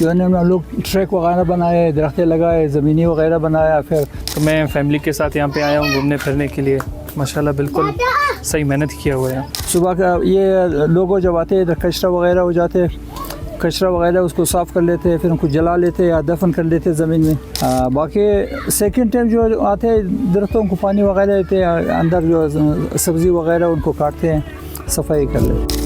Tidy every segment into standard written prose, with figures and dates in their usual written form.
कि उन्होंने हम लोग ट्रैक वगैरह बनाए, दरख्तें लगाए, ज़मीनी वगैरह बनाया। फिर तो मैं फैमिली के साथ यहाँ पे आया हूँ घूमने फिरने के लिए। माशाल्लाह बिल्कुल सही मेहनत किया हुआ है। सुबह का ये लोग जब आते इधर कचरा वगैरह हो जाते, कचरा वगैरह उसको साफ़ कर लेते, फिर उनको जला लेते या दफन कर लेते ज़मीन में। बाकी सेकंड टाइम जो आते दरख्तों को पानी वगैरह देते, अंदर जो सब्ज़ी वगैरह उनको काटते हैं, सफाई कर लेते।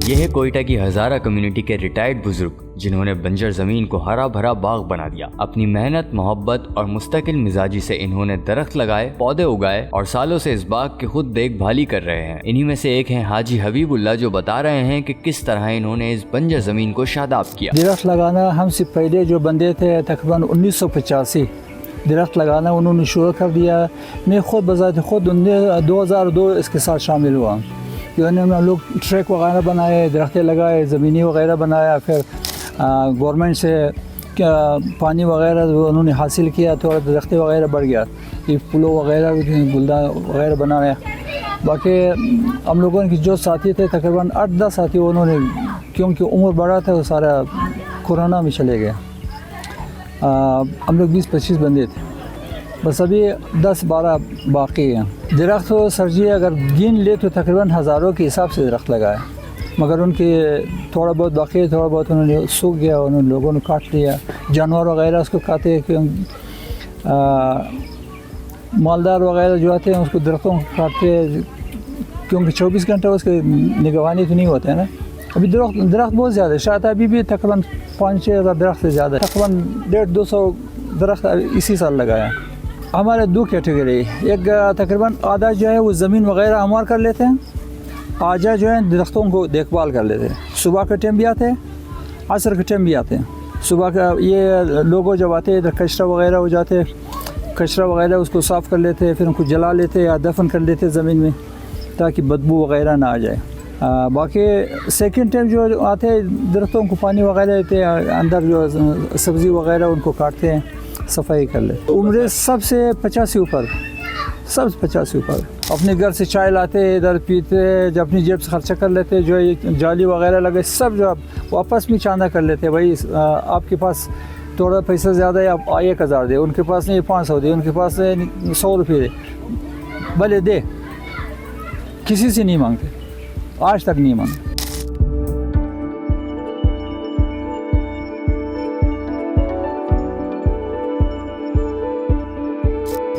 यह है कोयटा की हज़ारा कम्युनिटी के रिटायर्ड बुजुर्ग जिन्होंने बंजर ज़मीन को हरा भरा बाग बना दिया। अपनी मेहनत, मोहब्बत और मुस्तकिल मिजाजी से इन्होंने दरख्त लगाए, पौधे उगाए और सालों से इस बाग की खुद देखभाली कर रहे हैं। इन्हीं में से एक हैं हाजी हबीबुल्लाह, जो बता रहे हैं कि किस तरह इन्होंने इस बंजर ज़मीन को शादाब किया। दरख्त लगाना हमसे पहले जो बंदे थे तकरीबन 1985 दरख्त लगाना उन्होंने शुरू कर दिया। मैं खुद बजाते खुद 2002 इसके साथ शामिल हुआ कि उन्होंने हम लोग ट्रैक वगैरह बनाए, दरख्तें लगाए, ज़मीनी वगैरह बनाया। फिर गवर्नमेंट से पानी वगैरह उन्होंने हासिल किया, थोड़ा दरख्तें वगैरह बढ़ गया, ये पुलों वगैरह गुलदा वगैरह बनाया। बाकी हम लोगों के जो साथी थे तकरीबन 8-10 साथी, उन्होंने क्योंकि उम्र बड़ा था वो सारा कोरोना में चले गए। हम लोग 20-25 बंदे थे, बस अभी 10-12 बाकी हैं। दरख्त तो सर जी अगर गिन ले तो तकरीबन हज़ारों के हिसाब से दरख्त लगाए, मगर उनके थोड़ा बहुत बाकी, थोड़ा बहुत उन्होंने सूख गया, उन्होंने लोगों ने काट लिया। जानवर वगैरह उसको खाते हैं, मालदार वगैरह जो आते हैं उसको दरख्तों को काटते हैं, क्योंकि 24 घंटा उसके निगरानी तो नहीं होता है ना। अभी दरख्त बहुत ज़्यादा है, शायद अभी भी तकरीबन 5-6 हज़ार दरख्त से ज़्यादा, तकरीबन 150-200 दरख्त इसी साल लगाया। हमारे 2 कैटेगरी, एक तकरीबन आधा जो है वो ज़मीन वगैरह हमार कर लेते हैं, आधा जो है दरख्तों को देखभाल कर लेते हैं। सुबह के टाइम भी आते हैं, असर के टाइम भी आते हैं। सुबह का ये लोग जब आते हैं इधर कचरा वगैरह हो जाते, कचरा वगैरह उसको साफ़ कर लेते, फिर उनको जला लेते या दफन कर लेते ज़मीन में, ताकि बदबू वगैरह ना आ जाए। बाकी सेकंड टाइम जो आते हैं दरख्तों को पानी वगैरह देते, अंदर जो सब्ज़ी वगैरह उनको काटते हैं, सफाई कर ले। उम्र सबसे 50 से ऊपर, सब 50 से ऊपर। अपने घर से चाय लाते, इधर पीते, जब अपनी जेब से खर्चा कर लेते, जो ये जाली वगैरह लगे सब जो आप वापस में चांदा कर लेते। भाई आपके पास थोड़ा पैसा ज़्यादा है, आप 1000 दे, उनके पास नहीं 500 दे, उनके पास 100 रुपये दे, भले दे, किसी से नहीं मांगते, आज तक नहीं मांगते।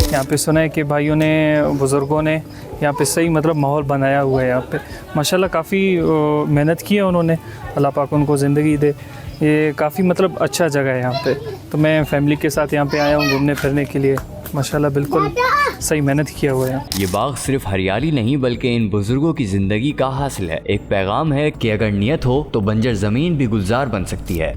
यहाँ पे सुना है कि भाइयों ने, बुज़ुर्गों ने यहाँ पे सही मतलब माहौल बनाया हुआ है। यहाँ पे माशाल्लाह काफ़ी मेहनत की है उन्होंने, अल्लाह पाक उनको ज़िंदगी दे। ये काफ़ी मतलब अच्छा जगह है यहाँ पे। तो मैं फैमिली के साथ यहाँ पे आया हूँ घूमने फिरने के लिए। माशाल्लाह बिल्कुल सही मेहनत किया हुआ है। ये बाग सिर्फ हरियाली नहीं बल्कि इन बुजुर्गों की ज़िंदगी का हासिल है। एक पैगाम है कि अगर नियत हो तो बंजर ज़मीन भी गुलजार बन सकती है।